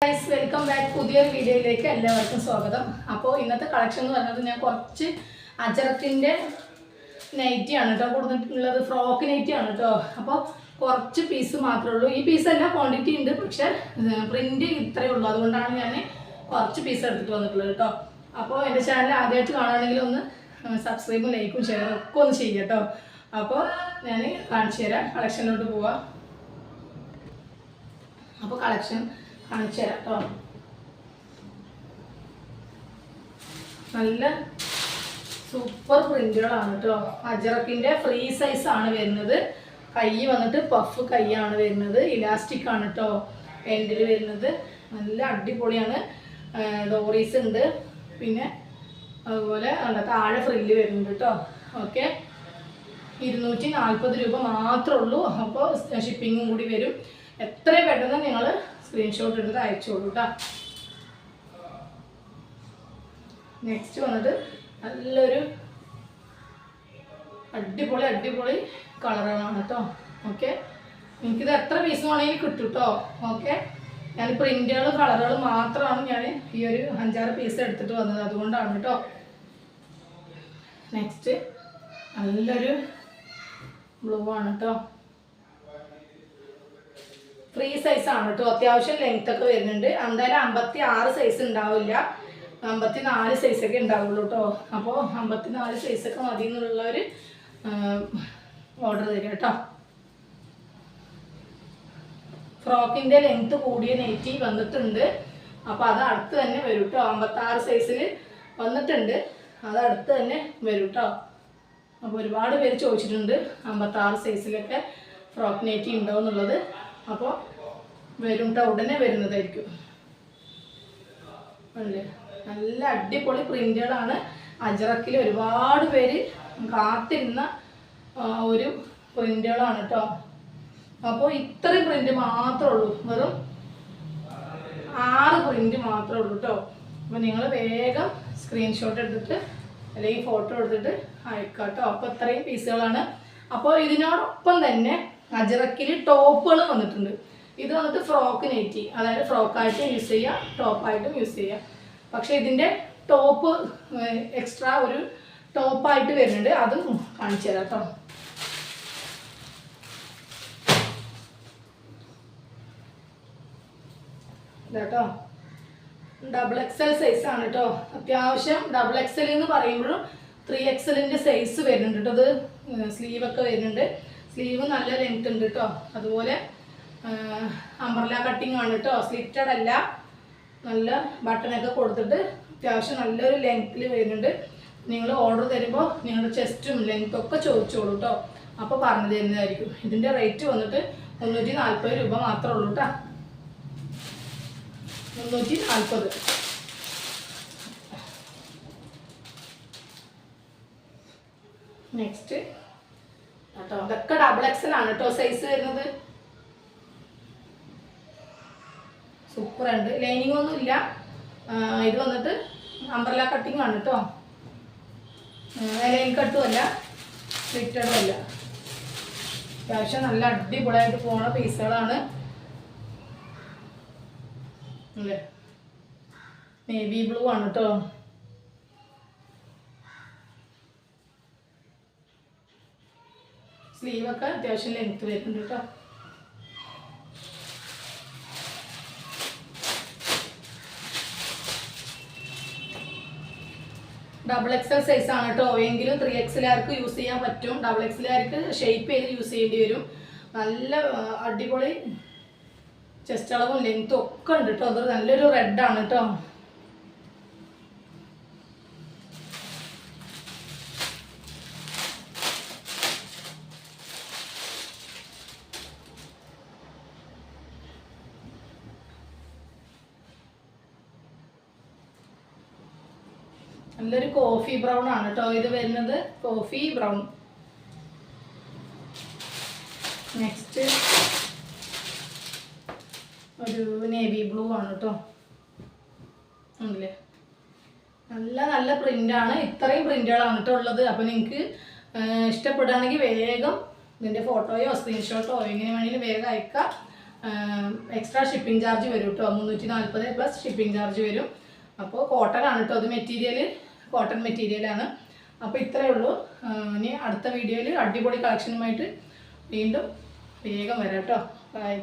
Guys, welcome back പുതിയൊരു വീഡിയോയിലേക്ക് എല്ലാവർക്കും സ്വാഗതം. അപ്പോൾ ഇന്നത്തെ കളക്ഷൻ എന്ന് പറയുന്നത് ഞാൻ കുറച്ച് അജറക്കിന്റെ നൈറ്റി ആണ് ട്ടോ കൊടുത്തിട്ടുള്ളത്. ഫ്രോക്ക് നൈറ്റി ആണ് ട്ടോ. അപ്പോൾ കുറച്ച് പീസ് മാത്രമേ ഉള്ളൂ. ഈ പീസ് എല്ലാം ക്വാണ്ടിറ്റി ഉണ്ട്, പക്ഷേ പ്രിന്റ് ഇത്രയേ ഉള്ളൂ. അതുകൊണ്ടാണ് ഞാൻ കുറച്ച് പീസ് എടുത്തിട്ട് വന്നിട്ടുള്ളത് ട്ടോ. അപ്പോൾ എൻ്റെ ചാനൽ ആദ്യമായിട്ട് കാണുകയാണെങ്കിൽ ഒന്ന് സബ്സ്ക്രൈബും ലൈക്കും ഷെയറും ഒക്കെ ഒന്ന് ചെയ്യുക കേട്ടോ. അപ്പോൾ ഞാൻ കാണിച്ചു തരാം. കളക്ഷനിലോട്ട് പോവാം. അപ്പോൾ കളക്ഷൻ കാണിച്ചു തരാം കേട്ടോ. നല്ല സൂപ്പർ പ്രിന്റുകളാണ് കേട്ടോ. അജറക്കിന്റെ ഫ്രീ സൈസ് ആണ് വരുന്നത്. കൈ വന്നിട്ട് പഫ് കൈയാണ് വരുന്നത്. ഇലാസ്റ്റിക് ആണ് കേട്ടോ എൻഡിൽ വരുന്നത്. നല്ല അടിപൊളിയാണ്. ഡോറീസ് ഉണ്ട്, പിന്നെ അതുപോലെ താഴെ ഫ്രില്ല് വരുന്നുണ്ട് കേട്ടോ. ഓക്കെ, 240 രൂപ മാത്രമേ ഉള്ളൂ. അപ്പോൾ ഷിപ്പിങ്ങും കൂടി വരും. എത്രയും പെട്ടെന്ന് നിങ്ങൾ സ്ക്രീൻഷോട്ട് എടുത്ത് അയച്ചോളൂ കേട്ടോ. നെക്സ്റ്റ് വന്നിട്ട് നല്ലൊരു അടിപൊളി കളറുകളാണ് കേട്ടോ. ഓക്കെ, എനിക്കിത് എത്ര പീസ് വേണമെങ്കിലും കിട്ടും കേട്ടോ. ഓക്കെ, ഞാൻ പ്രിന്റുകളും കളറുകളും മാത്രമാണ് ഞാൻ ഈ ഒരു 5-6 പീസ് എടുത്തിട്ട് വന്നത്, അതുകൊണ്ടാണ് കേട്ടോ. നെക്സ്റ്റ് നല്ലൊരു ബ്ലൂ ആണ് കേട്ടോ. ഫ്രീ സൈസ് ആണ് കേട്ടോ. അത്യാവശ്യം ലെങ്ത് ഒക്കെ വരുന്നുണ്ട്. എന്തായാലും 56 സൈസ് ഉണ്ടാവില്ല, 54 സൈസൊക്കെ ഉണ്ടാവുള്ളൂ കേട്ടോ. അപ്പോൾ 54 സൈസൊക്കെ മതി എന്നുള്ളവർ ഓർഡർ തരിക കേട്ടോ. ഫ്രോക്കിൻ്റെ ലെങ്ത് കൂടിയ നൈറ്റി വന്നിട്ടുണ്ട്. അപ്പോൾ അത് അടുത്ത് തന്നെ വരും കേട്ടോ. 56 സൈസിൽ വന്നിട്ടുണ്ട്, അത് അടുത്ത് തന്നെ വരും കേട്ടോ. അപ്പോൾ ഒരുപാട് പേര് ചോദിച്ചിട്ടുണ്ട് 56 സൈസിലൊക്കെ ഫ്രോക്ക് നൈറ്റി ഉണ്ടോ എന്നുള്ളത്. അപ്പോൾ വരും കേട്ടോ, ഉടനെ വരുന്നതായിരിക്കും. അല്ലേ, നല്ല അടിപൊളി പ്രിന്റുകളാണ്. അജറക്കിൽ ഒരുപാട് പേര് കാത്തിരുന്ന ഒരു പ്രിന്റുകളാണ് കേട്ടോ. അപ്പോൾ ഇത്രയും പ്രിന്റ് മാത്രമേ ഉള്ളൂ, വെറും 6 പ്രിന്റ് മാത്രമേ ഉള്ളൂ കേട്ടോ. അപ്പോൾ നിങ്ങൾ വേഗം സ്ക്രീൻഷോട്ട് എടുത്തിട്ട് അല്ലെങ്കിൽ ഫോട്ടോ എടുത്തിട്ട് അയക്കാം കേട്ടോ. അപ്പോൾ ഇത്രയും പീസുകളാണ്. അപ്പോൾ ഇതിനോടൊപ്പം തന്നെ അജറക്കിൽ ടോപ്പുകൾ വന്നിട്ടുണ്ട്. ഇത് വന്നിട്ട് ഫ്രോക്ക് നൈറ്റി, അതായത് ഫ്രോക്കായിട്ടും യൂസ് ചെയ്യാം, ടോപ്പായിട്ടും യൂസ് ചെയ്യാം. പക്ഷേ ഇതിൻ്റെ ടോപ്പ് എക്സ്ട്രാ ഒരു ടോപ്പായിട്ട് വരുന്നുണ്ട്, അത് കാണിച്ചു തരാം കേട്ടോ. ഇതാട്ടോ, XXL സൈസ് ആണ് കേട്ടോ. അത്യാവശ്യം XXL എന്ന് പറയുമ്പോഴും 3XLൻ്റെ സൈസ് വരുന്നുണ്ട് കേട്ടോ. അത് സ്ലീവൊക്കെ വരുന്നുണ്ട്. സ്ലീവ് നല്ല ലെങ്ത് ഉണ്ട് കേട്ടോ. അതുപോലെ അംബ്രല കട്ടിങ് ആണ് കേട്ടോ, സ്ലിറ്റഡ് അല്ല. നല്ല ബട്ടണൊക്കെ കൊടുത്തിട്ട് അത്യാവശ്യം നല്ലൊരു ലെങ്ത്തിൽ വരുന്നുണ്ട്. നിങ്ങൾ ഓർഡർ തരുമ്പോൾ നിങ്ങളുടെ ചെസ്റ്റും ലെങ്ത്തും ഒക്കെ ചോദിച്ചോളൂ കേട്ടോ. അപ്പോൾ പറഞ്ഞു തരുന്നതായിരിക്കും. ഇതിൻ്റെ റേറ്റ് വന്നിട്ട് 340 രൂപ മാത്രമേ ഉള്ളൂ കേട്ടോ. 340. നെക്സ്റ്റ് കേട്ടോ, ഇതൊക്കെ XXL ആണ് കേട്ടോ സൈസ് വരുന്നത്. സൂപ്പർ ഉണ്ട്. ലൈനിങ് ഒന്നും ഇല്ല. ഇത് വന്നിട്ട് അംബ്രല കട്ടിങ് ആണ് കേട്ടോ. ലൈൻ കട്ടും അല്ല, സ്ലിറ്റഡും അല്ല. അത്യാവശ്യം നല്ല അടിപൊളിയായിട്ട് പോണ പീസുകളാണ് അല്ലേ. നേവി ബ്ലൂ ആണ് കേട്ടോ. സ്ലീവൊക്കെ അത്യാവശ്യം ലെങ്ത് വരുന്നുണ്ട് കേട്ടോ. XXL സൈസ് ആണ് കേട്ടോ. എങ്കിലും 3XLകാർക്ക് യൂസ് ചെയ്യാൻ പറ്റും. XXLകാർക്ക് ഷേപ്പ് ചെയ്ത് യൂസ് ചെയ്യേണ്ടി വരും. നല്ല അടിപൊളി ചെസ്റ്റ് അളവും ലെങ്ത്തും ഒക്കെ ഉണ്ട് കേട്ടോ. അത് നല്ലൊരു റെഡാണ് കേട്ടോ. നല്ലൊരു കോഫി ബ്രൗൺ ആണ് കേട്ടോ ഇത് വരുന്നത്. Coffee brown. നെക്സ്റ്റ് ഒരു നേവി ബ്ലൂ ആണ് കേട്ടോ. ഉണ്ടല്ലേ, നല്ല പ്രിൻ്റാണ്. ഇത്രയും പ്രിൻ്റുകളാണ് കേട്ടോ ഉള്ളത്. അപ്പോൾ നിങ്ങൾക്ക് ഇഷ്ടപ്പെടുകയാണെങ്കിൽ വേഗം ഇതിൻ്റെ ഫോട്ടോയോ സ്ക്രീൻഷോട്ടോ എങ്ങനെ വേണമെങ്കിലും വേഗം അയക്കാം. എക്സ്ട്രാ ഷിപ്പിംഗ് ചാർജ് വരും കേട്ടോ. 340 പ്ലസ് ഷിപ്പിംഗ് ചാർജ് വരും. അപ്പോൾ കോട്ടൺ ആണ് കേട്ടോ അത്. മെറ്റീരിയൽ കോട്ടൺ മെറ്റീരിയലാണ്. അപ്പോൾ ഇത്രയേ ഉള്ളൂ. ഇനി അടുത്ത വീഡിയോയിൽ അടിപൊളി കളക്ഷനുമായിട്ട് വീണ്ടും വേഗം വരാം കേട്ടോ. ബൈ.